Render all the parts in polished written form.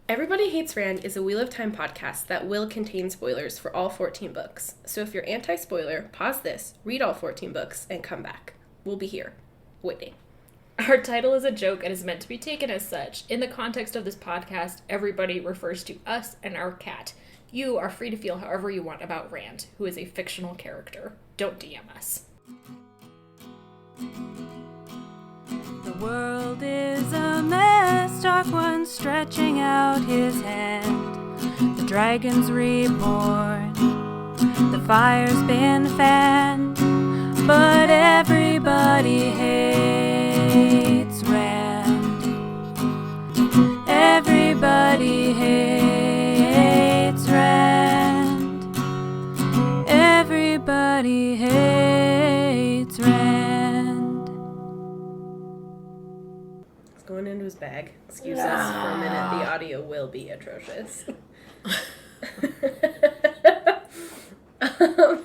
Everybody Hates Rand is a Wheel of Time podcast that will contain spoilers for all 14 books. So if you're anti-spoiler, pause this, read all 14 books, and come back. We'll be here, waiting. Our title is a joke and is meant to be taken as such. In the context of this podcast, everybody refers to us and our cat. You are free to feel however you want about Rand, who is a fictional character. Don't DM us. The world is a mess, Dark One stretching out his hand. The dragon's reborn, the fire's been fanned, but everybody hates Rand. Everybody hates Rand. Everybody hates Rand. Going into his bag. Excuse us for a minute. The audio will be atrocious.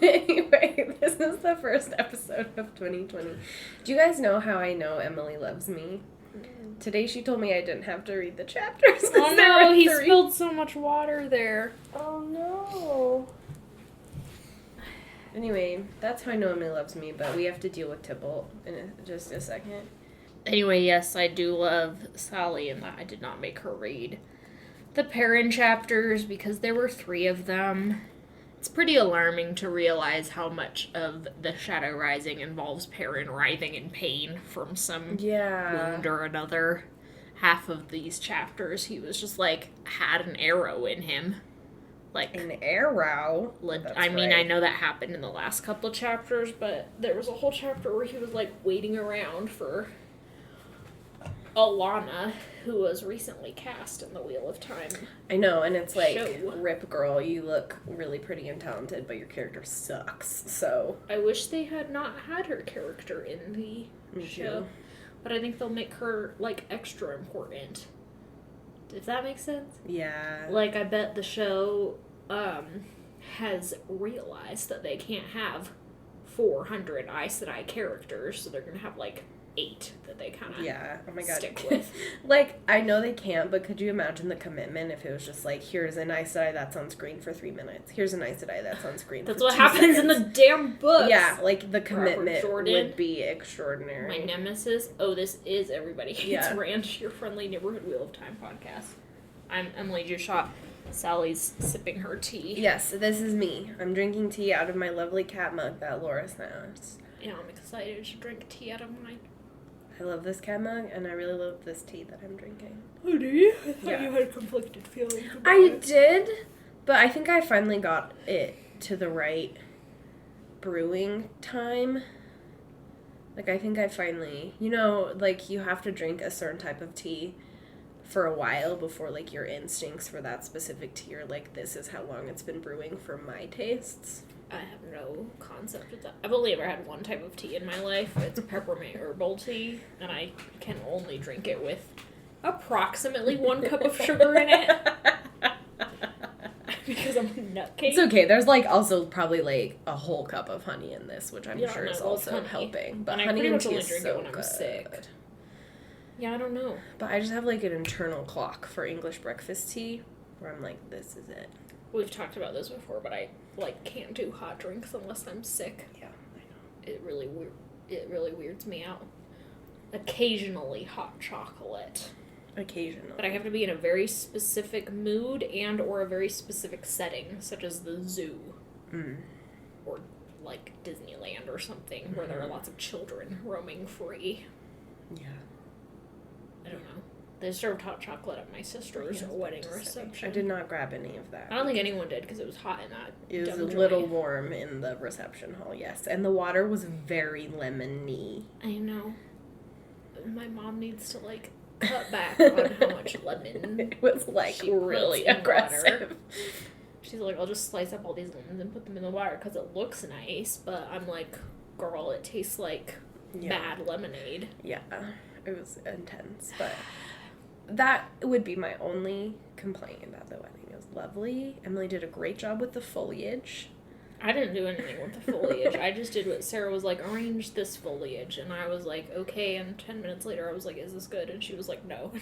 Anyway, this is the first episode of 2020. Do you guys know how I know Emily loves me? Today she told me I didn't have to read the chapters. Oh no, he spilled so much water there. Oh no. Anyway, that's how I know Emily loves me, but we have to deal with Tybalt in just a second. Anyway, yes, I do love Sally in that I did not make her read the Perrin chapters because there were 3 of them. It's pretty alarming to realize how much of the Shadow Rising involves Perrin writhing in pain from some wound or another. Half of these chapters, he was just had an arrow in him. An arrow? I mean, I know that happened in the last couple of chapters, but there was a whole chapter where he was waiting around for Alana, who was recently cast in the Wheel of Time. I know, and it's show. Rip girl, you look really pretty and talented, but your character sucks, so... I wish they had not had her character in the show. But I think they'll make her, extra important. If that makes sense? Yeah. I bet the show, has realized that they can't have 400 Aes Sedai characters, so they're gonna have, 8 that they kind of stick with. I know they can't, but could you imagine the commitment if it was just here's an Aes Sedai that's on screen for 3 minutes. Here's an Aes Sedai that's on screen that's for 2 what happens seconds. in the damn books. Yeah, the commitment would be extraordinary. My nemesis. Oh, this is Everybody Hates Rand, your friendly neighborhood Wheel of Time podcast. I'm Emily Jushot. Sally's sipping her tea. Yes, this is me. I'm drinking tea out of my lovely cat mug that Laura sent us. Yeah, I'm excited to drink tea out of mine. I love this cat mug, and I really love this tea that I'm drinking. Oh, do you? I thought you had conflicted feelings about I did, but I think I finally got it to the right brewing time. I think I finally... you have to drink a certain type of tea for a while before, your instincts for that specific tea are this is how long it's been brewing for my tastes. I have no concept of that. I've only ever had one type of tea in my life. It's peppermint herbal tea, and I can only drink it with approximately 1 cup of sugar in it. Because I'm a nutcase. It's okay. There's also probably a whole cup of honey in this, which I'm sure is also helping. But honey and tea is so good. I'm sick. Yeah, I don't know. But I just have an internal clock for English breakfast tea where I'm this is it. We've talked about this before, but I can't do hot drinks unless I'm sick. Yeah, I know. It really weirds me out. Occasionally hot chocolate. Occasionally. But I have to be in a very specific mood and or a very specific setting, such as the zoo. Or Disneyland or something, where there are lots of children roaming free. Yeah. I don't know. They served hot chocolate at my sister's wedding reception. I did not grab any of that. I don't think anyone did because it was hot in that. It was a little warm in the reception hall, yes. And the water was very lemony. I know. My mom needs to, cut back on how much lemon it was, really aggressive. She's like, I'll just slice up all these lemons and put them in the water because it looks nice. But I'm like, girl, it tastes like bad lemonade. Yeah. It was intense, but that would be my only complaint about the wedding. It was lovely. Emily did a great job with the foliage. I didn't do anything with the foliage. I just did what Sarah was like, arrange this foliage. And I was like, okay. And 10 minutes later, I was like, is this good? And she was like, no.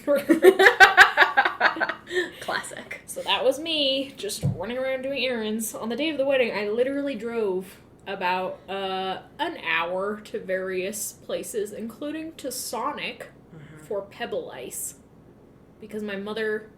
Classic. So that was me, just running around doing errands. On the day of the wedding, I literally drove about an hour to various places, including to Sonic for Pebble Ice. Because my mother,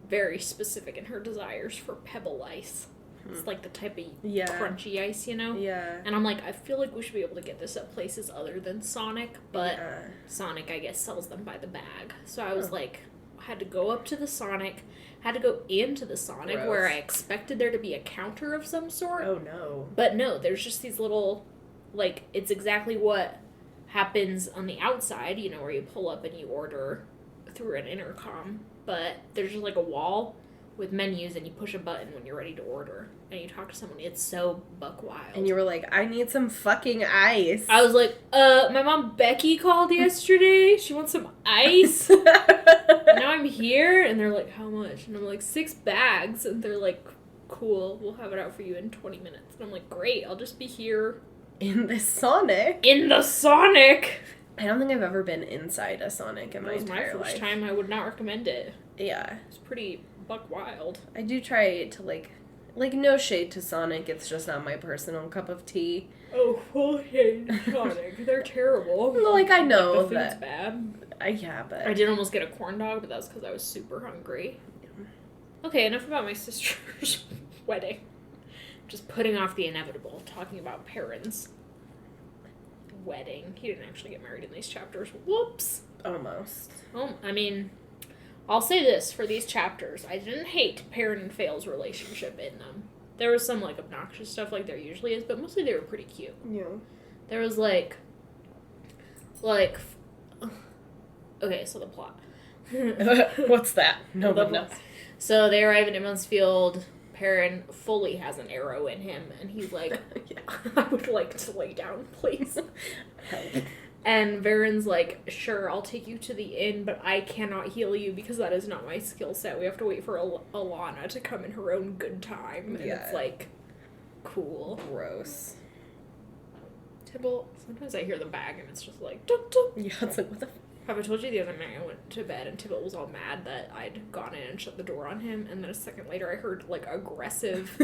very specific in her desires for Pebble Ice. It's like the type of crunchy ice, you know? Yeah. And I'm like, I feel like we should be able to get this at places other than Sonic, but Sonic, I guess, sells them by the bag. So I was like, I had to go up to the Sonic, had to go into the Sonic where I expected there to be a counter of some sort. Oh, no. But no, there's just these little, like, it's exactly what happens on the outside, you know, where you pull up and you order through an intercom. But there's just like a wall with menus, and you push a button when you're ready to order, and you talk to someone. It's so buck wild. And you were like, I need some fucking ice. I was like, my mom Becky called yesterday. She wants some ice. Now I'm here, and they're like, how much? And I'm like, 6 bags. And they're like, cool, we'll have it out for you in 20 minutes. And I'm like, great, I'll just be here. In the Sonic? In the Sonic! I don't think I've ever been inside a Sonic in my entire life. It was my first time. I would not recommend it. Yeah. It's pretty buck wild. I do try to, like, no shade to Sonic, it's just not my personal cup of tea. Oh, full shade to Sonic. They're terrible. Like, I know like, the food's that. bad. Yeah, but... I did almost get a corn dog, but that was because I was super hungry. Okay, enough about my sister's wedding. Just putting off the inevitable, talking about Perrin's wedding. He didn't actually get married in these chapters. Whoops. Almost. Oh, I mean, I'll say this for these chapters. I didn't hate Perrin and Fail's relationship in them. There was some, like, obnoxious stuff like there usually is, but mostly they were pretty cute. Yeah. There was, like, okay, so the plot. What's that? No one knows. So they arrive in Mansfield. Perrin fully has an arrow in him, and he's like, I would like to lay down, please. Help. And Varen's like, sure, I'll take you to the inn, but I cannot heal you because that is not my skill set. We have to wait for Alana to come in her own good time. And it's like, cool. Gross. Tybalt, sometimes I hear the bag and it's just like, duk, duk. Yeah, it's like, what the Have I told you the other night I went to bed and Tybalt was all mad that I'd gone in and shut the door on him, and then a second later I heard, like, aggressive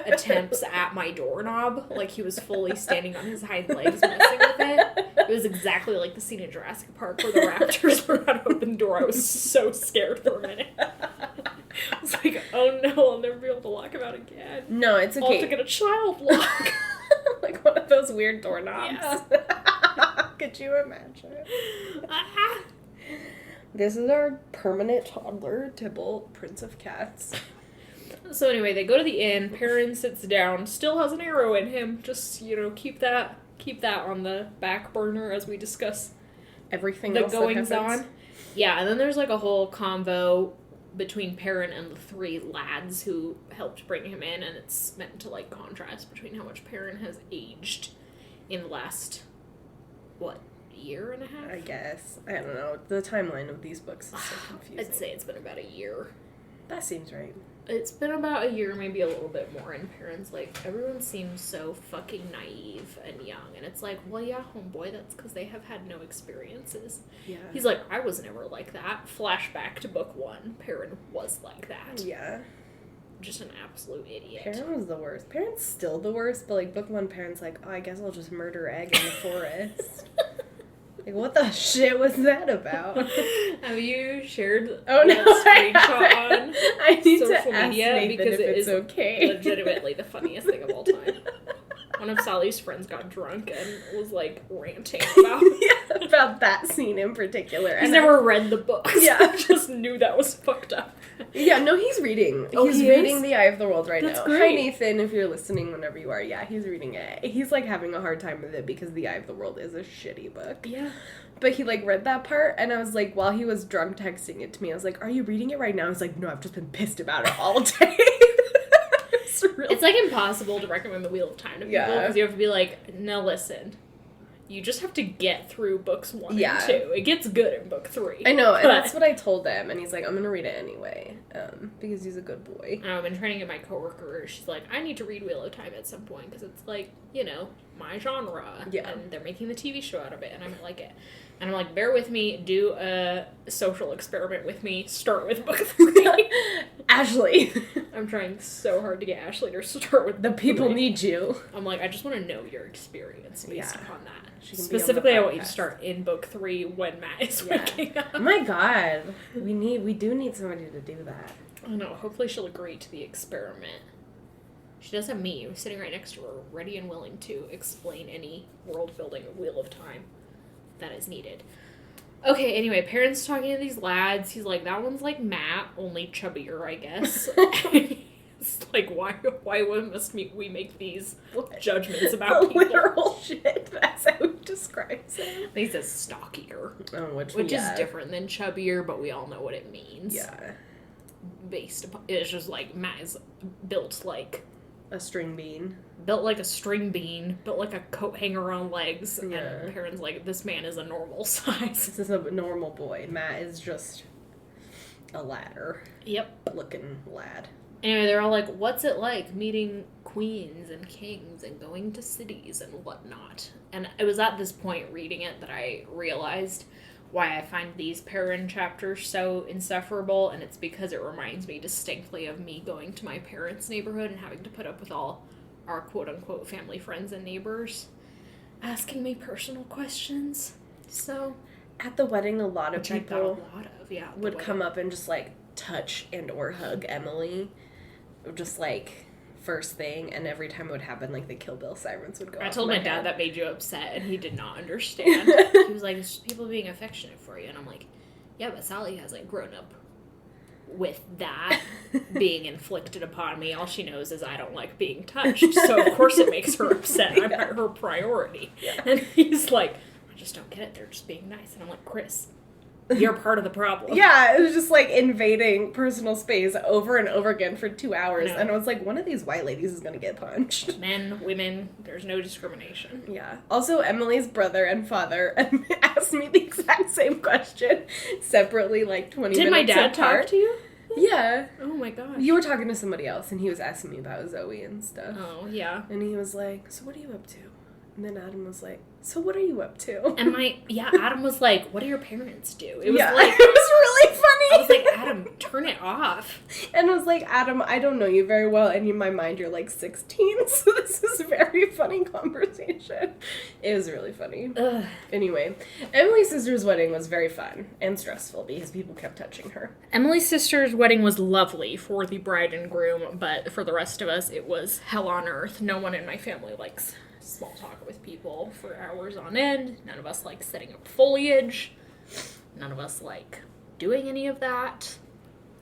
attempts at my doorknob. Like, he was fully standing on his hind legs messing with it. It was exactly like the scene in Jurassic Park where the raptors were at an open door. I was so scared for a minute. I was like, oh no, I'll never be able to lock him out again. No, it's okay. I'll have to get a child lock. Like one of those weird doorknobs. Yeah. Could you imagine? This is our permanent toddler, Tybalt, Prince of Cats. So anyway, they go to the inn. Perrin sits down, still has an arrow in him. Just, you know, keep that on the back burner as we discuss Everything the else goings that happens. on. Yeah, and then there's like a whole convo between Perrin and the 3 lads who helped bring him in, and it's meant to like contrast between how much Perrin has aged in the last, year and a half? I guess. I don't know. The timeline of these books is so confusing. I'd say it's been about a year. That seems right. It's been about a year, maybe a little bit more, and Perrin's like, everyone seems so fucking naive and young. And it's like, well, yeah, homeboy, that's because they have had no experiences. Yeah. He's like, I was never like that. Flashback to book 1. Perrin was like that. Yeah. Just an absolute idiot. Perrin was the worst. Perrin's still the worst, but like book 1, Perrin's like, oh, I guess I'll just murder Egg in the forest. Like, what the shit was that about? Have you shared that screenshot on I need social to ask media? Nathan Because if it it's is okay. legitimately the funniest thing of all time. One of Sally's friends got drunk and was like ranting about that scene in particular. He's never read the book. Yeah. I just knew that was fucked up. Yeah, no, he's reading. Oh, he's he reading is? The Eye of the World right That's now. great. Hi, Nathan, if you're listening whenever you are. Yeah, he's reading it. He's, like, having a hard time with it because The Eye of the World is a shitty book. Yeah. But he, like, read that part, and I was like, while he was drunk texting it to me, I was like, are you reading it right now? I was like, no, I've just been pissed about it all day. It's like impossible to recommend The Wheel of Time to people because you have to be like, no, listen. You just have to get through books 1 Yeah. and 2. It gets good in book 3. I know, and that's what I told him, and he's like, I'm gonna read it anyway, because he's a good boy. I've been trying to get my coworker, she's like, I need to read Wheel of Time at some point, because it's like, you know, my genre. Yeah. And they're making the TV show out of it, and I like it. And I'm like, bear with me, do a social experiment with me, start with book 3. Ashley! I'm trying so hard to get Ashley to start with The book people 3. need you. I'm like, I just want to know your experience based upon that. She can be on the Specifically, I want you to podcast. start in book 3 when Matt is Yeah. waking up. Oh my god. We do need somebody to do that. I don't know, hopefully she'll agree to the experiment. She does have me sitting right next to her, ready and willing to explain any world-building Wheel of Time that is needed. Okay, anyway, Perrin's talking to these lads. He's like, that one's like Matt, only chubbier, I guess. It's like, why must we make these judgments about The people? literal shit. That's how he describes it. He says stockier, Oh, which is different than chubbier, but we all know what it means. Yeah. Based upon, it's just like Matt is built like A string bean. a string bean, built like a coat hanger on legs, Yeah. and Perrin's like, this man is a normal size. This is a normal boy. Matt is just a ladder Yep. looking lad. Anyway, they're all like, what's it like meeting queens and kings and going to cities and whatnot? And it was at this point reading it that I realized why I find these Perrin chapters so insufferable, and it's because it reminds me distinctly of me going to my parents' neighborhood and having to put up with all our quote-unquote family friends and neighbors asking me personal questions. So, At the wedding, a lot of which I got a people lot of, yeah. at the would wedding. come up and just like touch and or hug Emily. Just like first thing, and every time it would happen, like the Kill Bill sirens would go off. I told in my dad head. that made you upset, and he did not understand. He was like, it's just people being affectionate for you. And I'm like, yeah, but Sally hasn't grown up with that being inflicted upon me. All she knows is I don't like being touched. So, of course, it makes her upset. I'm not her priority. Yeah. And he's like, I just don't get it. They're just being nice. And I'm like, Chris, you're part of the problem. Yeah, it was just like invading personal space over and over again for 2 hours. No. And I was like, one of these white ladies is going to get punched. Men, women, there's no discrimination. Yeah. Also, Emily's brother and father asked me the exact same question separately, like 20 Did my minutes dad apart. talk to you? Yeah. Oh my gosh. You were talking to somebody else, and he was asking me about Zoe and stuff. Oh, yeah. And he was like, so what are you up to? And then Adam was like, so what are you up to? And Adam was like, what do your parents do? It was yeah, like, it was really funny. I was like, Adam, turn it off. And I was like, Adam, I don't know you very well, and in my mind you're like 16, so this is a very funny conversation. It was really funny. Ugh. Anyway, Emily's sister's wedding was very fun and stressful because people kept touching her. Emily's sister's wedding was lovely for the bride and groom, but for the rest of us, it was hell on earth. No one in my family likes small talk with people for hours on end. None of us like setting up foliage. None of us like doing any of that.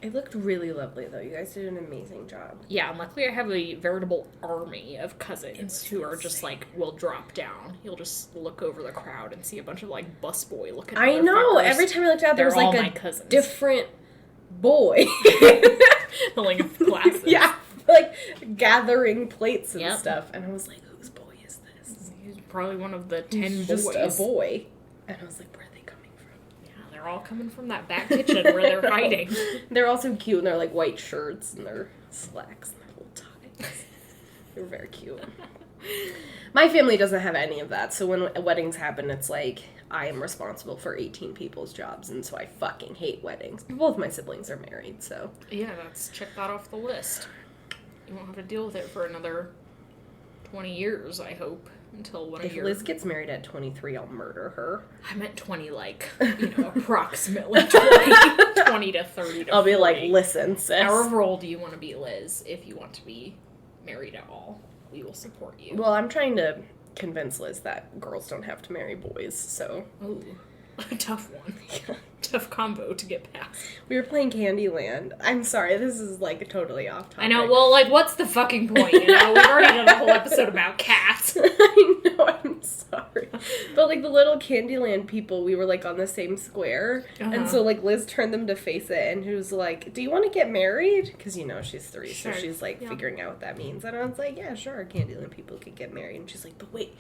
It looked really lovely, though. You guys did an amazing job. Yeah, and luckily I have a veritable army of cousins who are just like, will drop down. You'll just look over the crowd and see a bunch of like busboy looking I know. motherfuckers. Every time I looked out, there was They're all like my a cousins. different boy. Filling up glasses. Yeah, like gathering plates and Yep. stuff. And I was like, whose boy is this? He's probably one of the 10 He's boys. just a boy. And I was like, where are they coming from? Yeah, they're all coming from that back kitchen where they're hiding. They're also cute, and they're like white shirts and their slacks and their little ties. They're very cute. My family doesn't have any of that, so when weddings happen, it's like I am responsible for 18 people's jobs, and so I fucking hate weddings. Both my siblings are married, so. Yeah, check that off the list. You won't have to deal with it for another 20 years, I hope, until one If of your... Liz gets married at 23, I'll murder her. I meant 20, like, approximately 20 to 30 to I'll be 40. like, listen, sis. However old you want to be, Liz, if you want to be married at all, we will support you. Well, I'm trying to convince Liz that girls don't have to marry boys, so. Ooh, a tough one. Tough combo to get past. We were playing Candyland. I'm sorry, this is like totally off topic. I know, well, like, what's the fucking point, We've already done a whole episode about cats. I know, I'm sorry. But like the little Candyland people, we were like on the same square. And so like Liz turned them to face it and she was like, do you want to get married? Because she's 3, Sure. so she's like figuring out what that means. And I was like, yeah, sure, Candyland people could get married. And she's like, but wait,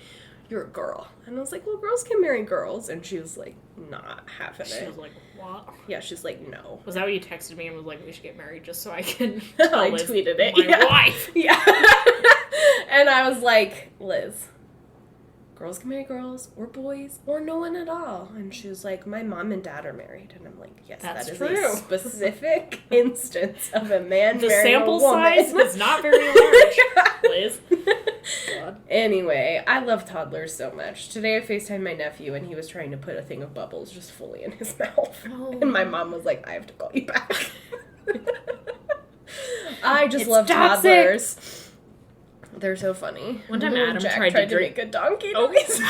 you're a girl. And I was like, well, girls can marry girls. And she was like, not having it. She was like, what? Yeah, she's like, no. Was that what you texted me and was like, we should get married just so I can I Liz, tweeted it. my wife? Yeah. And I was like, Liz, girls can marry girls or boys or no one at all. And she was like, my mom and dad are married. And I'm like, yes, That's that is true. a specific instance of a man The marrying sample a woman. size was not very large, Liz. God. Anyway, I love toddlers so much. Today I FaceTimed my nephew and he was trying to put a thing of bubbles just fully in his mouth. Oh. And my mom was like, I have to call you back. I just It's love toxic. toddlers. They're so funny. One time Little Adam Jack tried to to drink- make a donkey Oh. noise.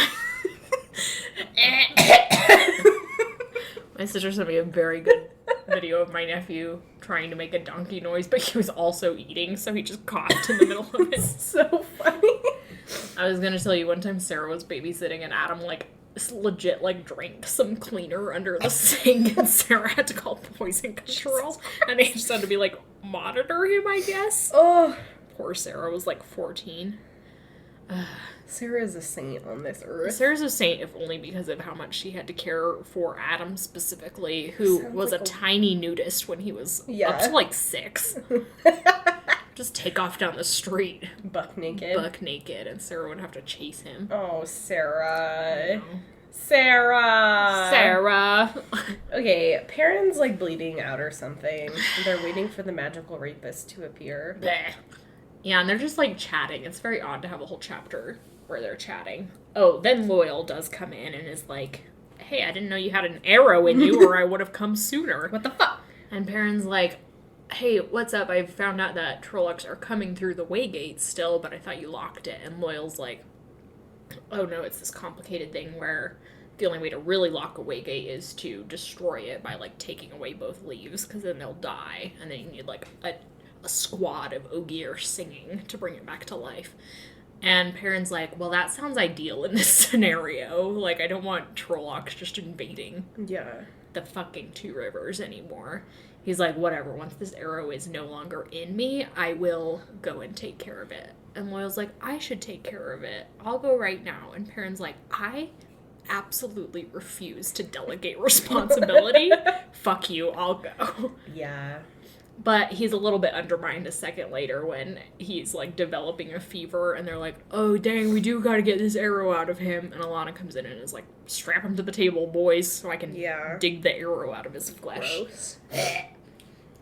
My sister sent me a very good video of my nephew trying to make a donkey noise, but he was also eating, so he just coughed in the middle of it. So funny. I was gonna tell you, one time Sarah was babysitting and Adam, like, legit, like, drank some cleaner under the sink, and Sarah had to call poison control, and they just had to be, like, monitor him, I guess. Oh, Poor Sarah was, like, 14. Sarah is a saint on this earth. Sarah's a saint, if only because of how much she had to care for Adam specifically, who Sounds was like a a- tiny nudist when he was Yeah. up to, like, 6. Just take off down the street, Buck naked. buck naked, and Sarah would have to chase him. Oh, Sarah. No. Sarah. Sarah. Okay, Perrin's like bleeding out or something. They're waiting for the magical rapist to appear. Bleh. Yeah, and they're just, like, chatting. It's very odd to have a whole chapter where they're chatting. Oh, then Loial does come in and is like, hey, I didn't know you had an arrow in you, or I would have come sooner. What the fuck? And Perrin's like, hey, what's up? I found out that Trollocs are coming through the Waygate still, but I thought you locked it. And Loyal's like, oh no, it's this complicated thing where the only way to really lock a Waygate is to destroy it by, like, taking away both leaves, because then they'll die. And then you need, like, a squad of Ogier singing to bring it back to life. And Perrin's like, well, that sounds ideal in this scenario. Like, I don't want Trollocs just invading Yeah. the fucking Two Rivers anymore. He's like, whatever, once this arrow is no longer in me, I will go and take care of it. And Loyal's like, I should take care of it. I'll go right now. And Perrin's like, I absolutely refuse to delegate responsibility. Fuck you, I'll go. Yeah. But he's a little bit undermined a second later when he's, like, developing a fever, and they're like, oh, dang, we do gotta get this arrow out of him. And Alana comes in and is like, strap him to the table, boys, so I can dig the arrow out of his flesh. Gross.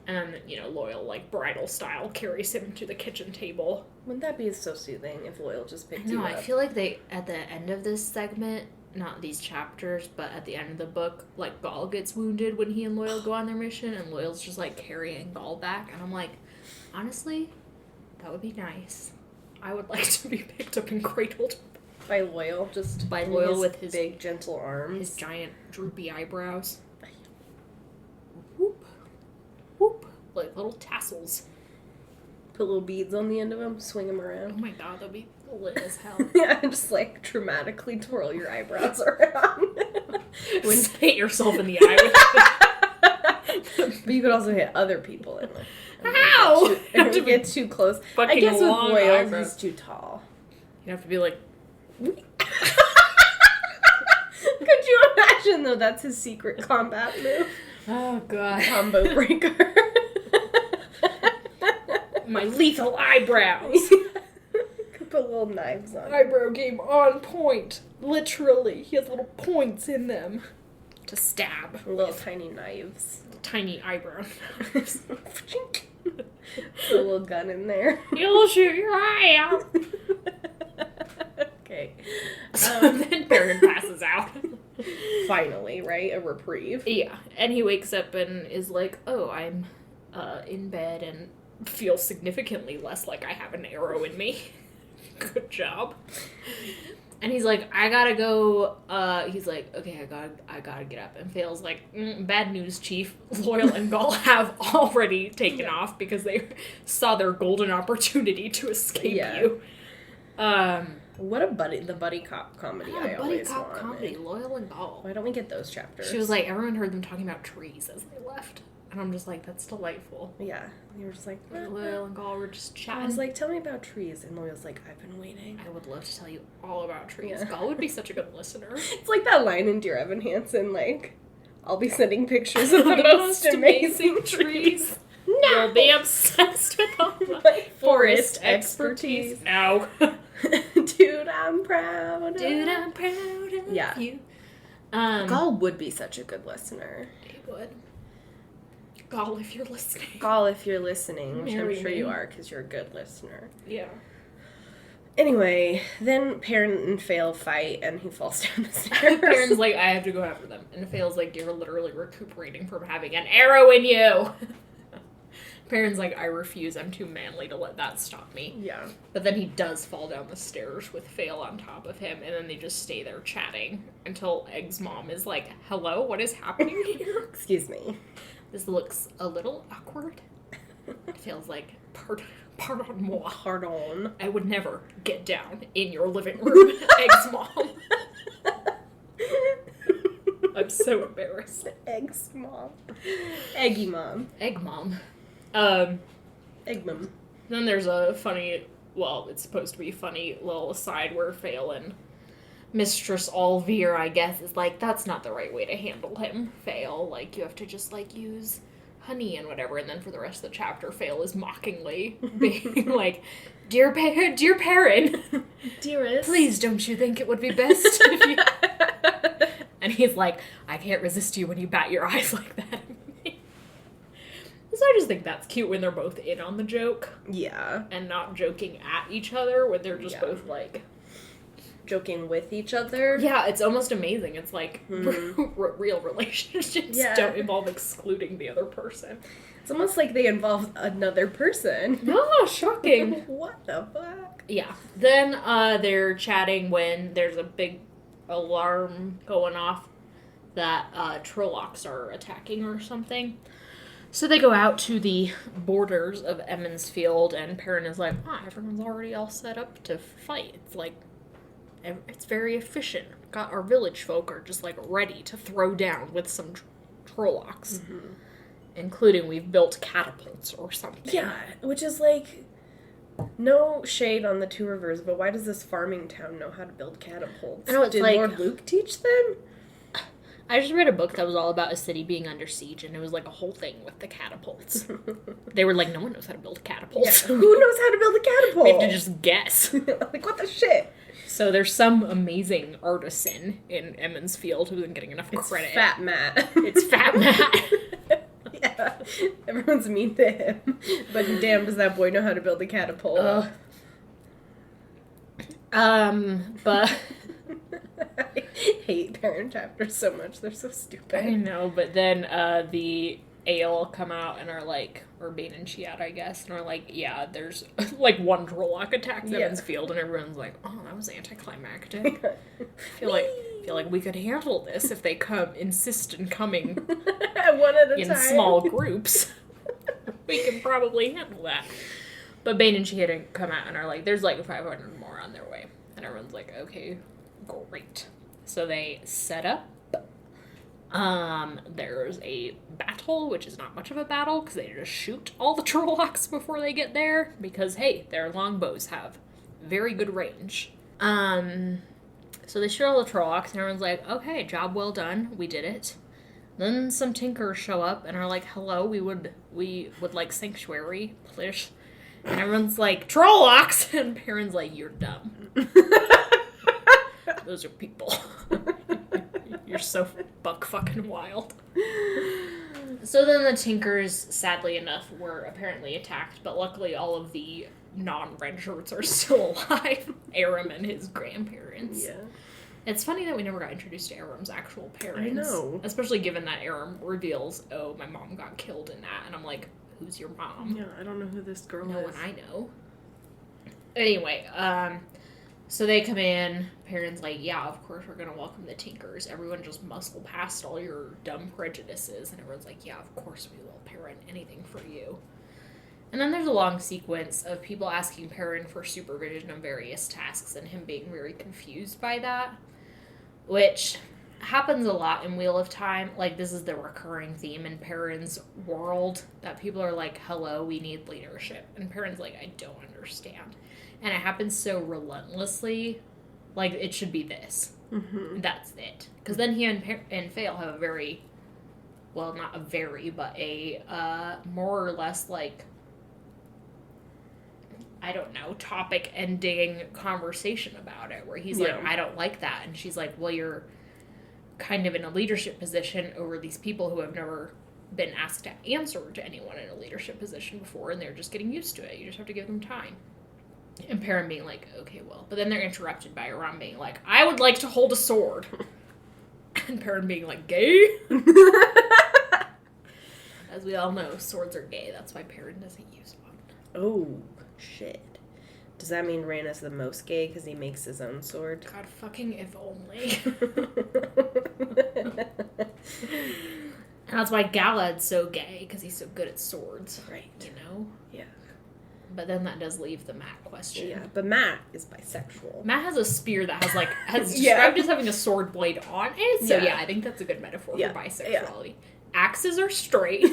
And, you know, Loial, like, bridal style, carries him to the kitchen table. Wouldn't that be so soothing if Loial just picked you No, up? I feel like they, at the end of this segment, not these chapters, but at the end of the book, like, Gaul gets wounded when he and Loial go on their mission, and Loyal's just, like, carrying Gaul back, and I'm like, honestly, that would be nice. I would like to be picked up and cradled By Loial, just by in Loial with his big, gentle arms. his giant droopy eyebrows. Whoop. Whoop. Like little tassels. Put little beads on the end of them, swing them Oh around. my god, that'd be lit as hell. Yeah, just like dramatically twirl your eyebrows around. When hit yourself in the eye with But you could also hit other people in it. How? If you get too close. I fucking guess with long Loial, eyebrows. he's too tall. You have to be like, Could you imagine, though, that's his secret combat move? oh god. Combo breaker. My lethal eyebrows. Could put little knives on. Eyebrow game on point. Literally. He has little points in them. To stab. Little tiny knives. Tiny eyebrow. Put a little gun in there. You'll shoot your eye out. Okay. Then Perrin passes out. Finally, right? A reprieve. Yeah, and he wakes up and is like, oh, I'm in bed and feel significantly less like I have an arrow in me. Good job. And he's like, I gotta go, he's like, okay, I gotta get up. And Fail's like, bad news, Chief. Loial and Gaul have already taken off because they saw their golden opportunity to escape you. What a the buddy cop comedy I buddy always cop wanted. comedy, Loial and Gaul. Why don't we get those chapters? She was like, everyone heard them talking about trees as they left. And And I'm just like, that's delightful. Yeah. You were just like, Loial and Gaul were just chatting. I was like, tell me about trees. And Loial's like, I've been waiting. I would love to tell you all about trees. Yeah. Gaul would be such a good listener. It's like that line in Dear Evan Hansen, like, I'll be sending pictures of the most amazing trees. No! You'll be obsessed with all my forest expertise. No. Dude, I'm proud of Dude, I'm proud of Yeah. you. Gaul would be such a good listener. He would. Gaul, if you're listening. Gaul, if you're listening, which Marry I'm sure me. you are, because you're a good listener. Yeah. Anyway, then Perrin and Fail fight, and he falls down the stairs. Perrin's like, I have to go after them. And Fail's like, you're literally recuperating from having an arrow in you. Perrin's like, I refuse. I'm too manly to let that stop me. Yeah. But then he does fall down the stairs with Fail on top of him, and then they just stay there chatting until Egg's mom is like, hello, what is happening here? Excuse me. This looks a little awkward. It feels like, pardon moi. Pardon. I would never get down in your living room, Egg's mom. I'm so embarrassed. Egg's mom. Eggy mom. Egg mom. Egg mom. Then there's a funny, well, it's supposed to be funny little aside where Fail and Mistress Alvear, I guess, is like, that's not the right way to handle him, Fail. Like, you have to just, like, use honey and whatever. And then for the rest of the chapter, Fail is mockingly being like, Dear Perrin, Dearest. please don't you think it would be best if you... And he's like, I can't resist you when you bat your eyes like that at me. So I just think that's cute when they're both in on the joke. Yeah. And not joking at each other, when they're just both like... Joking with each other. Yeah, it's almost amazing. It's like real relationships don't involve excluding the other person. It's almost like they involve another person. Oh, shocking. What the fuck? Yeah. Then they're chatting when there's a big alarm going off that Trollocs are attacking or something. So they go out to the borders of Emmons Field, and Perrin is like, everyone's already all set up to fight. It's like, it's very efficient. Got our village folk are just like ready to throw down with some Trollocs. Mm-hmm. Including we've built catapults or something. Yeah, which is like, no shade on the Two Rivers, but why does this farming town know how to build catapults? I know, it's Did like, Lord Luke teach them? I just read a book that was all about a city being under siege, and it was like a whole thing with the catapults. They were like, no one knows how to build catapults. Yeah. Who knows how to build a catapult? We have to just guess. Like, what the shit? So there's some amazing artisan in Emmons Field who isn't getting enough credit. It's Fat Matt. It's Fat Matt. Yeah. Everyone's mean to him. But damn, does that boy know how to build a catapult. But... I hate parent chapters so much. They're so stupid. I know, but then the Ale come out and are like, or Bane and Chiat, I guess, and are like, yeah, there's like one Trolloc attacks Emmons Field, and everyone's like, oh, that was anticlimactic. I feel like we could handle this if they insist in coming one at a in time. small groups. We can probably handle that. But Bane and Chiat come out and are like, there's like 500 more on their way, and everyone's like, okay, great. So they set up. There's a battle, which is not much of a battle, because they just shoot all the Trollocs before they get there, because, hey, their longbows have very good range. So they shoot all the Trollocs, and everyone's like, okay, job well done, we did it. Then some Tinkers show up, and are like, hello, we would like sanctuary, please. And everyone's like, Trollocs! And Perrin's like, you're dumb. Those are people. You're so buck fucking wild. So then the Tinkers, sadly enough, were apparently attacked, but luckily all of the non-red shirts are still alive. Aram and his grandparents. Yeah. It's funny that we never got introduced to Aram's actual parents. I know. Especially given that Aram reveals, oh, my mom got killed in that. And I'm like, who's your mom? Yeah, I don't know who this girl No is. one I know. Anyway, so they come in, Perrin's like, yeah, of course we're gonna welcome the Tinkers. Everyone just muscle past all your dumb prejudices. And everyone's like, yeah, of course we will, Perrin. Anything for you. And then there's a long sequence of people asking Perrin for supervision of various tasks and him being very confused by that. Which, happens a lot in Wheel of Time. Like, this is the recurring theme in Perrin's world, that people are like, hello, we need leadership. And Perrin's like, I don't understand. And it happens so relentlessly. Like, it should be this. Mm-hmm. That's it. Because then he and Fail have a very, well, not a very, but a more or less, like, I don't know, topic ending conversation about it, where he's like, I don't like that. And she's like, well, you're kind of in a leadership position over these people who have never been asked to answer to anyone in a leadership position before, and they're just getting used to it. You just have to give them time. And Perrin being like, okay, well. But then they're interrupted by Aram being like, I would like to hold a sword. And Perrin being like, gay? As we all know, swords are gay. That's why Perrin doesn't use one. Oh, shit. Does that mean Ran is the most gay because he makes his own sword? God fucking if only. And that's why Galad's so gay, because he's so good at swords. Right. You know? Yeah. But then that does leave the Matt question. Yeah, but Matt is bisexual. Matt has a spear that has, like, has described as having a sword blade on it. So, yeah, I think that's a good metaphor for bisexuality. Yeah. Axes are straight.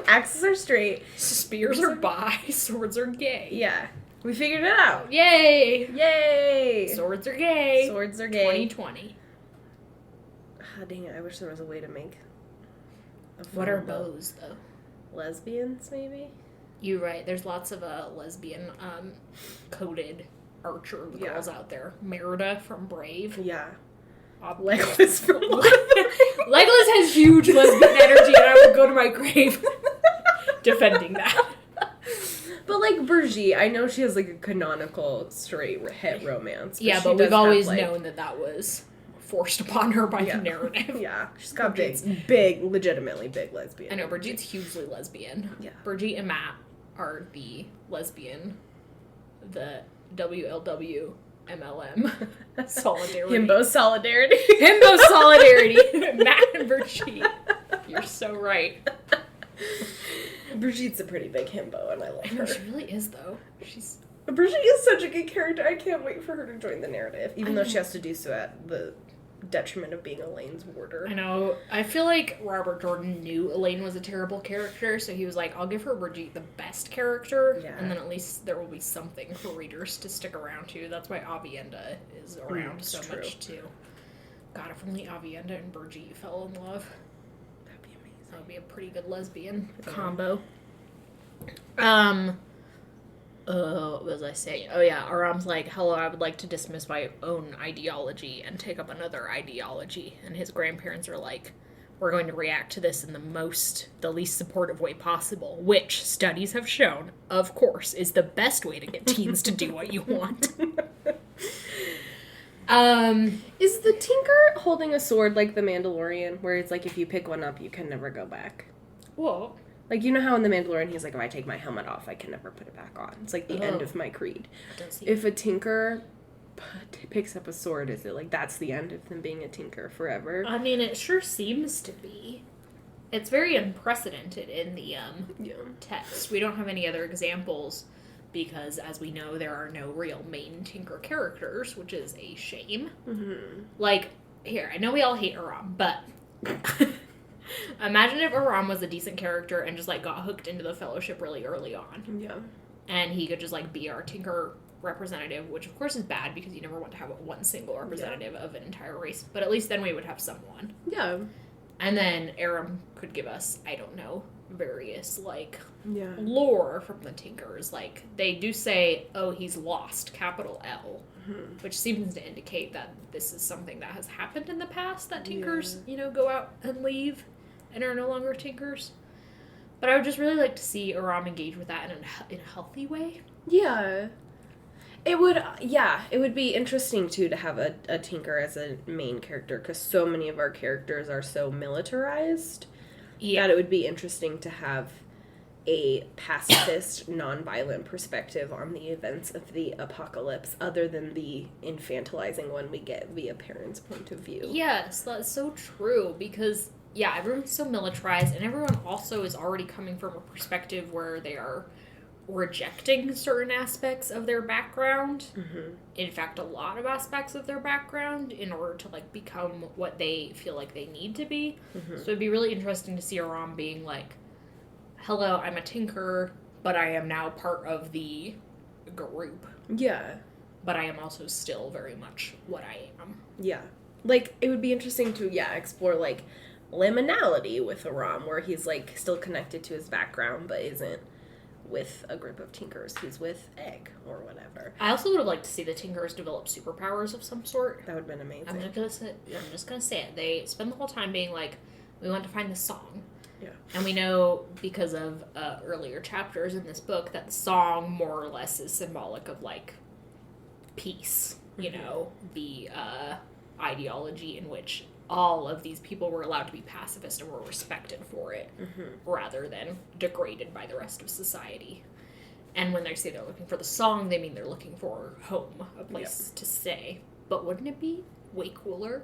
Axes are straight. Spears are bi. Swords are gay. Yeah. We figured it out. Yay! Yay! Swords are gay. Swords are gay. 2020. Ah, dang it. I wish there was a way to make what are bows, though? Lesbians, maybe? You're right. There's lots of lesbian coded archer girls out there. Merida from Brave. Yeah. Legolas from Legolas has huge lesbian energy, and I will go to my grave defending that. But, like, Brigitte, I know she has, like, a canonical straight het romance. But we've always known that was forced upon her by the narrative. Yeah. She's got big, legitimately big lesbian. I know, Brigitte's hugely lesbian. Yeah. Brigitte and Matt are the lesbian, the WLW MLM Solidarity. Himbo Solidarity. Himbo Solidarity. Matt and Brigitte. You're so right. Brigitte's a pretty big himbo, and I love her. She really is, though. Brigitte is such a good character. I can't wait for her to join the narrative, even though she has to do so at the detriment of being Elaine's warder. I know. I feel like Robert Jordan knew Elaine was a terrible character, so he was like, I'll give her Brigitte the best character, and then at least there will be something for readers to stick around to. That's why Avienda is around much, too. God, if only Avienda and Brigitte fell in love. That'd be amazing. That would be a pretty good lesbian combo. What was I saying? Oh yeah, Aram's like, hello, I would like to dismiss my own ideology and take up another ideology. And his grandparents are like, we're going to react to this in the least supportive way possible, which studies have shown, of course, is the best way to get teens to do what you want. Is the Tinker holding a sword like the Mandalorian, where it's like if you pick one up, you can never go back? Whoa. Like, you know how in The Mandalorian he's like, if I take my helmet off, I can never put it back on. It's like the end of my creed. If a Tinker picks up a sword, is it like that's the end of them being a Tinker forever? I mean, it sure seems to be. It's very unprecedented in the text. We don't have any other examples because, as we know, there are no real main Tinker characters, which is a shame. Mm-hmm. Like, here, I know we all hate Aram, but imagine if Aram was a decent character and just, like, got hooked into the Fellowship really early on. Yeah. And he could just, like, be our Tinker representative, which, of course, is bad because you never want to have one single representative of an entire race. But at least then we would have someone. Yeah. And then Aram could give us, I don't know, various, like, lore from the Tinkers. Like, they do say, oh, he's lost, capital L, which seems to indicate that this is something that has happened in the past, that Tinkers, go out and leave and are no longer Tinkers. But I would just really like to see Aram engage with that in a healthy way. Yeah. It would be interesting, too, to have a Tinker as a main character, because so many of our characters are so militarized that it would be interesting to have a pacifist, non-violent perspective on the events of the apocalypse, other than the infantilizing one we get via Perrin's point of view. Yes, that's so true, because, everyone's so militarized, and everyone also is already coming from a perspective where they are rejecting certain aspects of their background. Mm-hmm. In fact, a lot of aspects of their background in order to, like, become what they feel like they need to be. Mm-hmm. So it'd be really interesting to see Aram being like, hello, I'm a tinker, but I am now part of the group. Yeah. But I am also still very much what I am. Yeah. Like, it would be interesting to, explore, like, liminality with Aram, where he's, like, still connected to his background, but isn't with a group of tinkers. He's with Egg, or whatever. I also would have liked to see the tinkers develop superpowers of some sort. That would have been amazing. I'm just gonna say it. They spend the whole time being like, we want to find the song. Yeah. And we know, because of earlier chapters in this book, that the song more or less is symbolic of, like, peace. You know, the ideology in which all of these people were allowed to be pacifist and were respected for it, rather than degraded by the rest of society. And when they say they're looking for the song, they mean they're looking for home, a place to stay. But wouldn't it be way cooler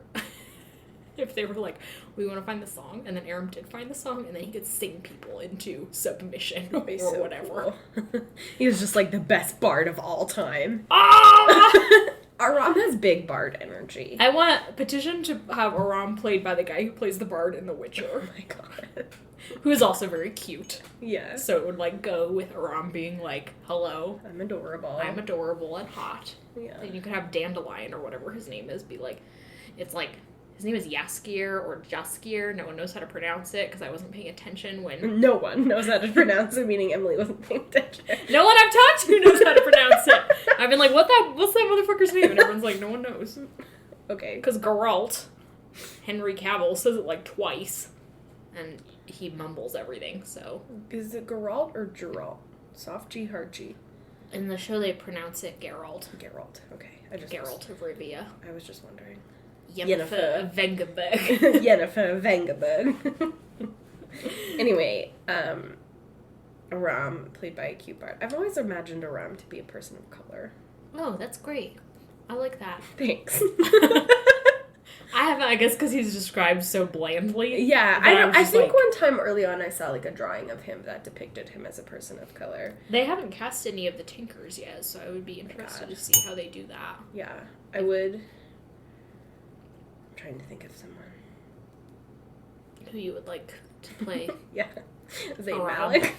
if they were like, we want to find the song, and then Aram did find the song, and then he could sing people into submission or So whatever. Cool. He was just, like, the best bard of all time. Ah! Aram has big bard energy. I want petition to have Aram played by the guy who plays the bard in The Witcher. Oh my god. Who is also very cute. Yeah. So it would, like, go with Aram being like, hello, I'm adorable. I'm adorable and hot. Yeah. And you could have Dandelion, or whatever his name is, be like, it's like, his name is Yaskier or Jaskier. No one knows how to pronounce it, because I wasn't paying attention when... No one knows how to pronounce it, meaning Emily wasn't paying attention. No one I've talked to knows how to pronounce it. I've been like, what's that motherfucker's name? And everyone's like, no one knows. Okay. Because Geralt, Henry Cavill, says it like twice. And he mumbles everything, so... Is it Geralt or Geralt? Soft G, hard G. In the show, they pronounce it Geralt. Geralt. Okay. Geralt of Rivia. I was just wondering. Yennefer of Vengerberg. Yennefer of Vengerberg. Anyway, Aram, played by a cute bard. I've always imagined Aram to be a person of color. Oh, that's great. I like that. Thanks. I haven't, I guess, because he's described so blandly. Yeah, I think like, one time early on I saw, like, a drawing of him that depicted him as a person of color. They haven't cast any of the Tinkers yet, so I would be interested to see how they do that. Yeah, I would... I'm trying to think of someone. Who you would like to play. Yeah. Zayn Malik.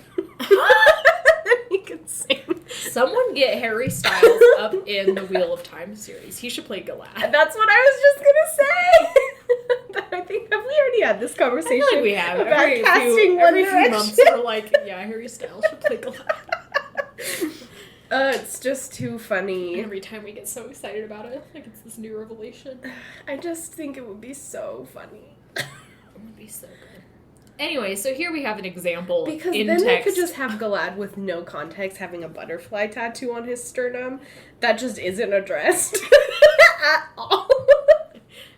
He can sing. Someone get Harry Styles up in the Wheel of Time series. He should play Galad. That's what I was just gonna say. I think, have we already had this conversation? I feel like we have. About casting One every Direction. few months we're like, yeah, Harry Styles should play Galad. It's just too funny. Every time we get so excited about it, like it's this new revelation. I just think it would be so funny. It would be so good. Anyway, so here we have an example because in then text. they could just have Galad with no context having a butterfly tattoo on his sternum that just isn't addressed at all.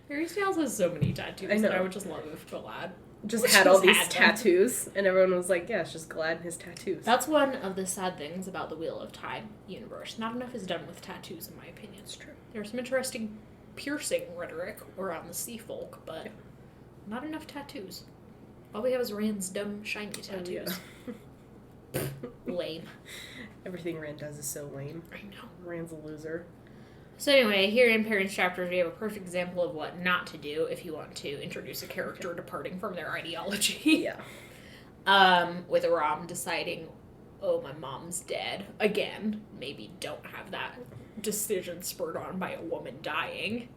Harry Styles has so many tattoos that I would just love if Galad just had all these tattoos, and everyone was like, yeah, it's just Galad and his tattoos. That's one of the sad things about the Wheel of Time universe. Not enough is done with tattoos, in my opinion. It's true. There's some interesting piercing rhetoric around the sea folk, but not enough tattoos. All we have is Rand's dumb, shiny tattoos. Oh, yeah. Lame. Everything Rand does is so lame. I know. Rand's a loser. So anyway, here in Perrin's chapters, we have a perfect example of what not to do if you want to introduce a character departing from their ideology. Yeah. With Aram deciding, oh, my mom's dead. Again, maybe don't have that decision spurred on by a woman dying.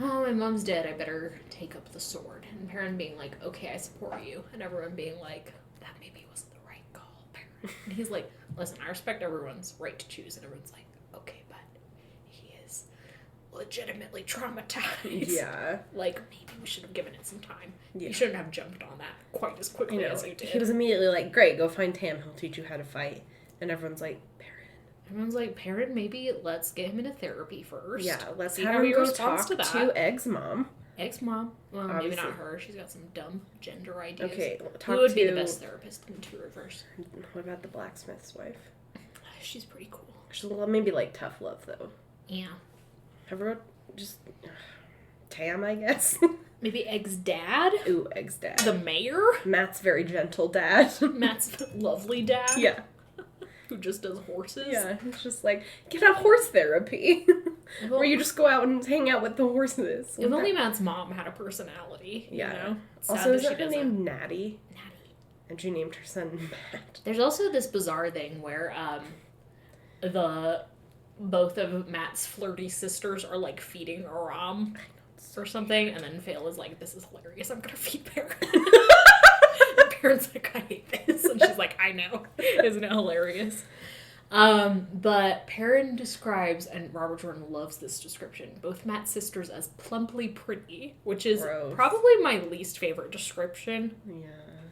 Oh, my mom's dead, I better take up the sword. And Perrin being like, okay, I support you. And everyone being like, that maybe wasn't the right call, Perrin. And he's like, listen, I respect everyone's right to choose. And everyone's like, okay, but he is legitimately traumatized. Yeah. Like, maybe we should have given it some time. Yeah. You shouldn't have jumped on that quite as quickly as you did. He was immediately like, great, go find Tam, he'll teach you how to fight. And everyone's like, Perrin. Everyone's like, Perrin, maybe let's get him into therapy first. Yeah, let's see have how him he go responds talk to Egg's mom. Egg's mom. Well, Obviously. maybe not her. She's got some dumb gender ideas. Okay, who would be the best therapist in Two Rivers? What about the blacksmith's wife? She's pretty cool. She's maybe like tough love though. Yeah. Everyone just Tam, I guess. Maybe Egg's dad? Ooh, Egg's dad. The mayor? Matt's very gentle dad. Matt's lovely dad? Yeah. who just does horses. Yeah, it's just like, get a horse therapy. Where you just go out and hang out with the horses. If only Matt's mom had a personality, Yeah. you know? Also, isn't her name Natty? Natty. And she named her son Matt. There's also this bizarre thing where both of Matt's flirty sisters are like feeding Aram or something, and then Fail is like, "This is hilarious. I'm gonna feed Perrin." And Perrin's like, "I hate this," and she's like, "I know, isn't it hilarious?" But Perrin describes, and Robert Jordan loves this description, both Matt's sisters as plumply pretty, which is probably my least favorite description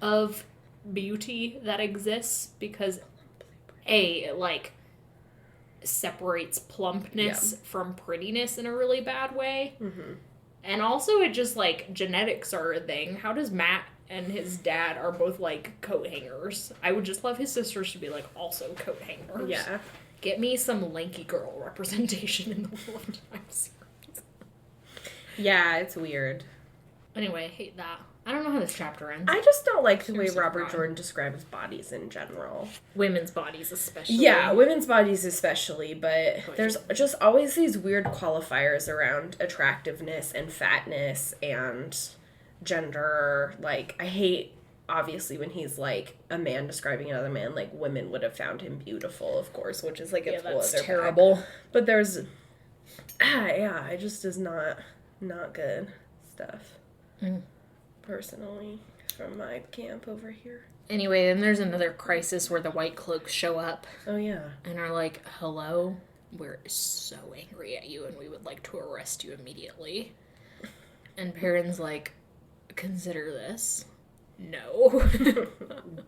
of beauty that exists, because it like separates plumpness from prettiness in a really bad way. Mm-hmm. And also it just like genetics are a thing. How does Matt and his dad are both like coat hangers? I would just love his sisters to be like also coat hangers. Yeah. Get me some lanky girl representation in the Wheel of Time series. Yeah, it's weird. Anyway, I hate that. I don't know how this chapter ends. I just don't like the way Robert Jordan describes bodies in general. Women's bodies especially. Yeah, women's bodies especially, but there's just always these weird qualifiers around attractiveness and fatness and gender. Like, I hate, obviously, when he's like a man describing another man, like women would have found him beautiful, of course, which is like a whole other terrible. Bag. But there's, it just is not good stuff. Personally, from my camp over here. Anyway, then there's another crisis where the White Cloaks show up. Oh, yeah. And are like, "Hello, we're so angry at you and we would like to arrest you immediately." And Perrin's like, "Consider this." No.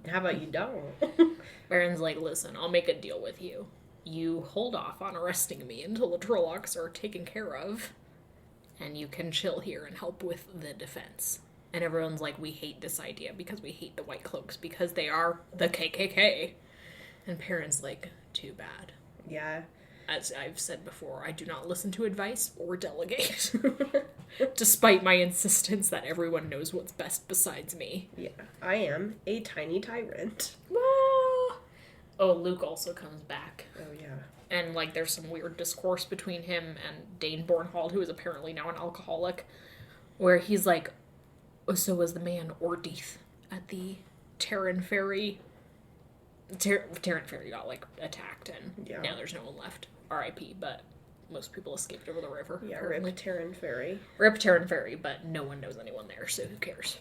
How about you don't? Perrin's like, "Listen, I'll make a deal with you. You hold off on arresting me until the Trollocs are taken care of, and you can chill here and help with the defense." And everyone's like, "We hate this idea because we hate the White Cloaks because they are the KKK." And Perrin's like, "Too bad." Yeah. As I've said before, I do not listen to advice or delegate. Despite my insistence that everyone knows what's best besides me. Yeah. I am a tiny tyrant. Oh, Luke also comes back. Oh, yeah. And, like, there's some weird discourse between him and Dane Bornhold, who is apparently now an alcoholic, where he's like, "So was the man Ordeath at the Terran Ferry. Terran Ferry got, like, attacked, and now there's no one left. R.I.P., but most people escaped over the river. Yeah, rip Terran Ferry. Rip Terran Ferry, but no one knows anyone there, so who cares?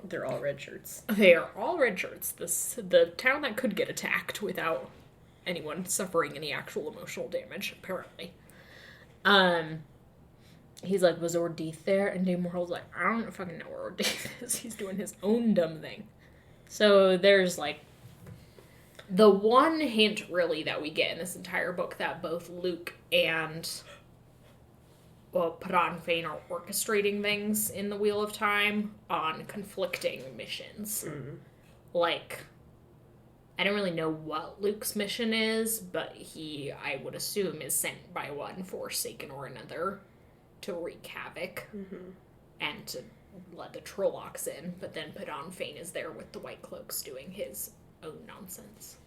They're all red shirts. They are all red shirts. The town that could get attacked without anyone suffering any actual emotional damage, apparently. He's like, "Was Ordeath there?" And Dane Bornhold's like, "I don't fucking know where Ordeath is. He's doing his own dumb thing." So there's, like, the one hint, really, that we get in this entire book that both Luke and, Perrin Fane are orchestrating things in the Wheel of Time on conflicting missions. Mm-hmm. Like, I don't really know what Luke's mission is, but he, I would assume, is sent by one Forsaken or another to wreak havoc and to let the Trollocs in, but then Perrin Fane is there with the White Cloaks doing his own nonsense.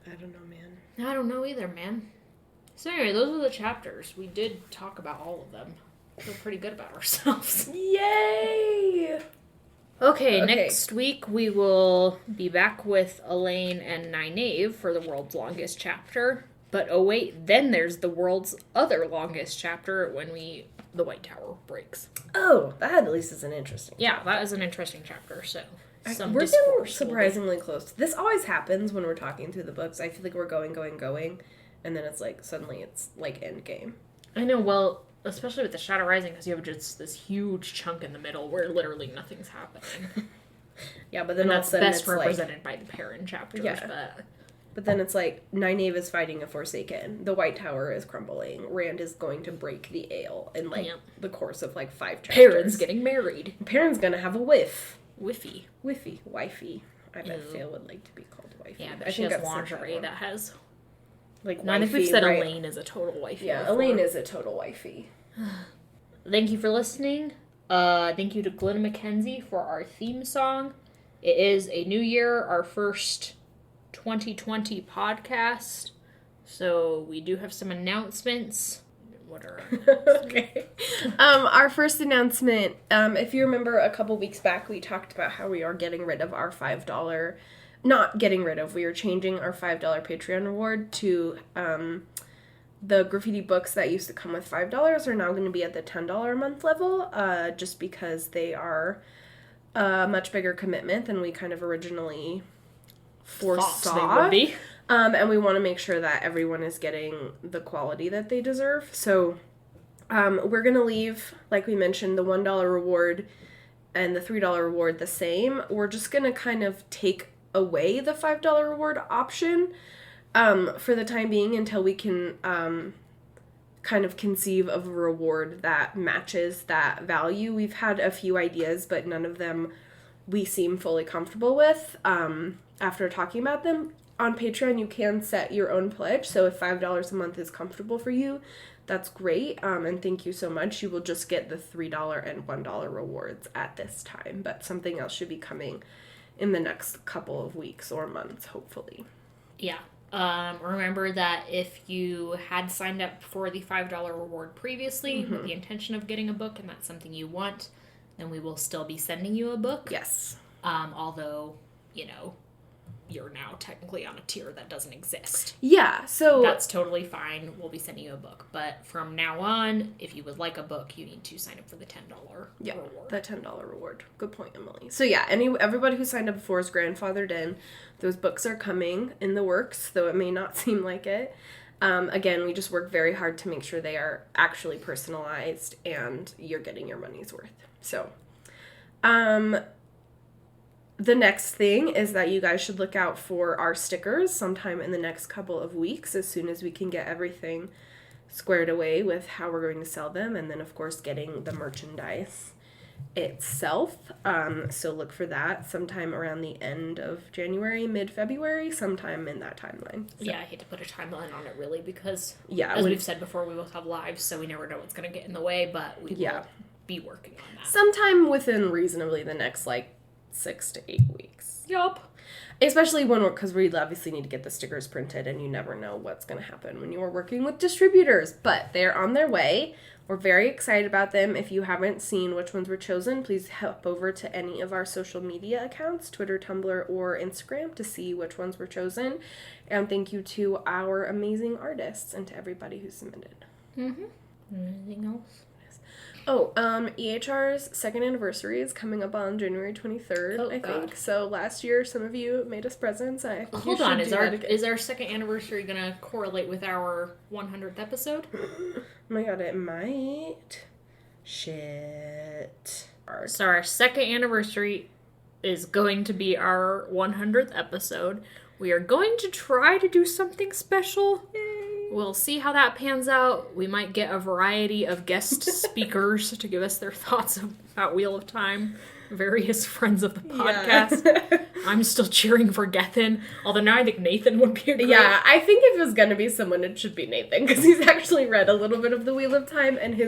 I don't know, man. I don't know either, man. So anyway, those were the chapters. We did talk about all of them. Feel pretty good about ourselves. Yay! Okay, next week we will be back with Elaine and Nynaeve for the world's longest chapter. But oh wait, then there's the world's other longest chapter when the White Tower breaks. Oh, that at least is an interesting chapter. That is an interesting chapter, so we're getting surprisingly close. This always happens when we're talking through the books. I feel like we're going, and then it's like, suddenly it's like endgame. I know, well, especially with the Shadow Rising, because you have just this huge chunk in the middle where literally nothing's happening. Yeah, but then and all that's of a sudden best represented by the Perrin chapters, But then it's like, Nynaeve is fighting a Forsaken, the White Tower is crumbling, Rand is going to break the ale in, like, the course of, like, 5 chapters. Perrin's getting married. Perrin's gonna have a whiff. Wifey. Wifey. I bet Faye would like to be called wifey. Yeah, but she has lingerie that has... Like, not if we've said Elaine is a total wifey. Yeah, before. Elaine is a total wifey. Thank you for listening. Thank you to Glenn McKenzie for our theme song. It is a new year, our first 2020 podcast. So we do have some announcements. What are okay. Our first announcement, if you remember a couple weeks back, we talked about how we are getting rid of our $5, not getting rid of, we are changing our $5 Patreon reward to, the graffiti books that used to come with $5 are now going to be at the $10 a month level, just because they are a much bigger commitment than we kind of originally foresaw. They would be. And we want to make sure that everyone is getting the quality that they deserve. So we're going to leave, like we mentioned, the $1 reward and the $3 reward the same. We're just going to kind of take away the $5 reward option for the time being until we can kind of conceive of a reward that matches that value. We've had a few ideas, but none of them we seem fully comfortable with after talking about them. On Patreon, you can set your own pledge, so if $5 a month is comfortable for you, that's great, and thank you so much. You will just get the $3 and $1 rewards at this time, but something else should be coming in the next couple of weeks or months, hopefully. Yeah. Remember that if you had signed up for the $5 reward previously with the intention of getting a book, and that's something you want, then we will still be sending you a book. Yes. Although, you're now technically on a tier that doesn't exist. Yeah, so... That's totally fine. We'll be sending you a book. But from now on, if you would like a book, you need to sign up for the $10 reward. The $10 reward. Good point, Emily. So yeah, everybody who signed up before is grandfathered in. Those books are coming in the works, though it may not seem like it. Again, we just work very hard to make sure they are actually personalized and you're getting your money's worth. So, the next thing is that you guys should look out for our stickers sometime in the next couple of weeks, as soon as we can get everything squared away with how we're going to sell them, and then, of course, getting the merchandise itself. So look for that sometime around the end of January, mid-February, sometime in that timeline. So. Yeah, I hate to put a timeline on it, really, because, as we've said before, we both have lives, so we never know what's going to get in the way, but we will be working on that. Sometime within reasonably the next, 6 to 8 weeks. Yup. Especially because we obviously need to get the stickers printed, and you never know what's going to happen when you are working with distributors. But they're on their way. We're very excited about them. If you haven't seen which ones were chosen, please hop over to any of our social media accounts, Twitter, Tumblr, or Instagram, to see which ones were chosen. And thank you to our amazing artists and to everybody who submitted. Mm-hmm. Anything else? EHR's second anniversary is coming up on January 23rd, I think. So last year, some of you made us presents. Hold on, is our second anniversary gonna correlate with our 100th episode? Oh my god, it might. Shit. So our second anniversary is going to be our 100th episode. We are going to try to do something special. Yay. We'll see how that pans out. We might get a variety of guest speakers to give us their thoughts about Wheel of Time. Various friends of the podcast. Yeah. I'm still cheering for Gethin, although now I think Nathan would be a great... Yeah, I think if it was gonna be someone, it should be Nathan, because he's actually read a little bit of the Wheel of Time, and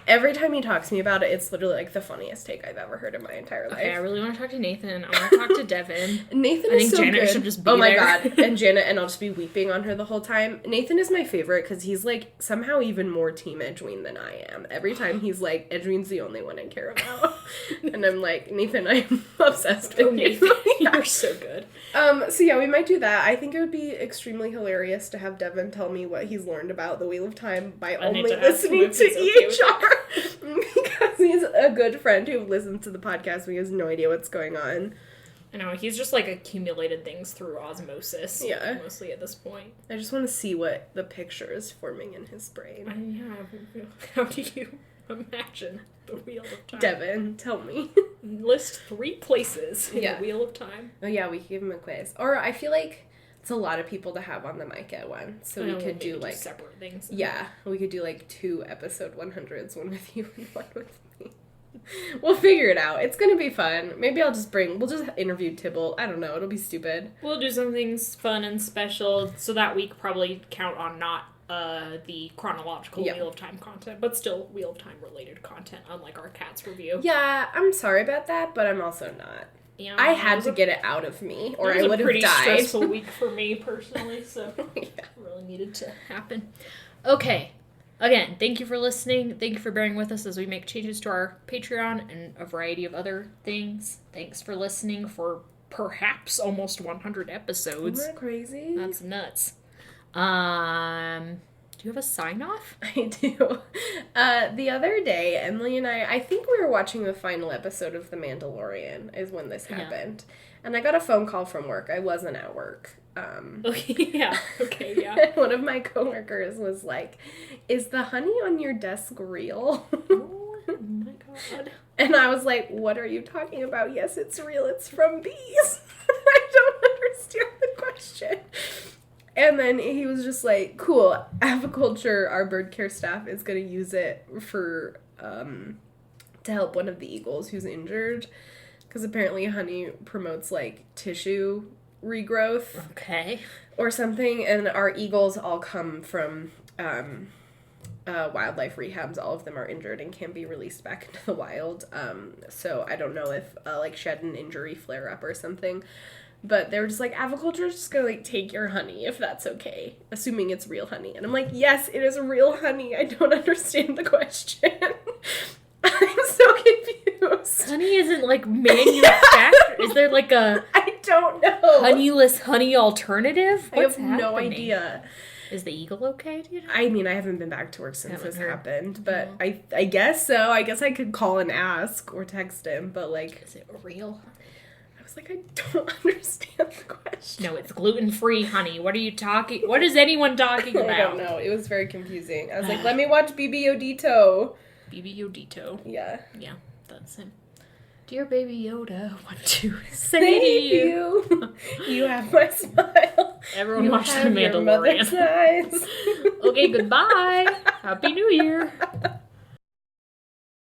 every time he talks to me about it, it's literally the funniest take I've ever heard in my entire life. Okay, I really want to talk to Nathan. I want to talk to Devin. Nathan is so good. I think Janet should just be there. Oh my god, and Janet, and I'll just be weeping on her the whole time. Nathan is my favorite, because he's somehow even more Team Edwin than I am. Every time he's Edwin's the only one I care about. And I'm Nathan, I'm obsessed with you. Nathan, you're so good. So yeah, we might do that. I think it would be extremely hilarious to have Devin tell me what he's learned about the Wheel of Time by only listening to EHR. Because he's a good friend who listens to the podcast and he has no idea what's going on. I know, he's just accumulated things through osmosis. Yeah. Mostly at this point. I just want to see what the picture is forming in his brain. How do you imagine the Wheel of Time? Devin, tell me. List 3 places in the Wheel of Time. Oh yeah, we could give him a quiz. Or I feel it's a lot of people to have on the mic at once. So we could do separate things. Yeah, we could do 2 episode 100s, one with you and one with me. We'll figure it out. It's gonna be fun. Maybe we'll just interview Tybalt. I don't know, it'll be stupid. We'll do something fun and special, so that week probably count on not the chronological Wheel of Time content, but still Wheel of Time related content, unlike our Cats review. Yeah, I'm sorry about that, but I'm also not. Yeah, I had to get it out of me, or I would have died. It was a pretty stressful week for me personally, so it really needed to happen. Okay. Again, thank you for listening. Thank you for bearing with us as we make changes to our Patreon and a variety of other things. Thanks for listening for perhaps almost 100 episodes. Isn't that crazy? That's nuts. Do you have a sign-off? I do. The other day, Emily and I think we were watching the final episode of The Mandalorian is when this happened. Yeah. And I got a phone call from work. I wasn't at work. Okay, yeah. One of my coworkers was like, "Is the honey on your desk real?" Oh my god. And I was like, "What are you talking about?" "Yes, it's real. It's from bees." I don't understand the question. And then he was just like, "Cool, aviculture, our bird care staff is going to use it for, to help one of the eagles who's injured. Because apparently honey promotes, like, tissue regrowth. Okay. Or something. And our eagles all come from, wildlife rehabs. All of them are injured and can be released back into the wild. So I don't know if, like, shed an injury flare up or something. But they were just like, aviculture is just gonna, like, take your honey, if that's okay. Assuming it's real honey. And I'm like, yes, it is real honey. I don't understand the question. I'm so confused. Honey isn't, like, manufactured? Is there, like, a... I don't know. Honeyless honey alternative? What's I have no idea. Is the eagle okay, do you know? I mean, I haven't been back to work since this happened, but I guess so. I guess I could call and ask or text him, but, like... Is it real? I was like, I don't understand the question. No, it's gluten-free honey. What is anyone talking about? I don't know. It was very confusing. I was like, let me watch BB Yodito. BB Yodito. Yeah. Yeah, that's him. Dear Baby Yoda, what to say to you? You have my smile. Everyone watch The Mandalorian. Your mother's eyes. Okay, goodbye. Happy New Year.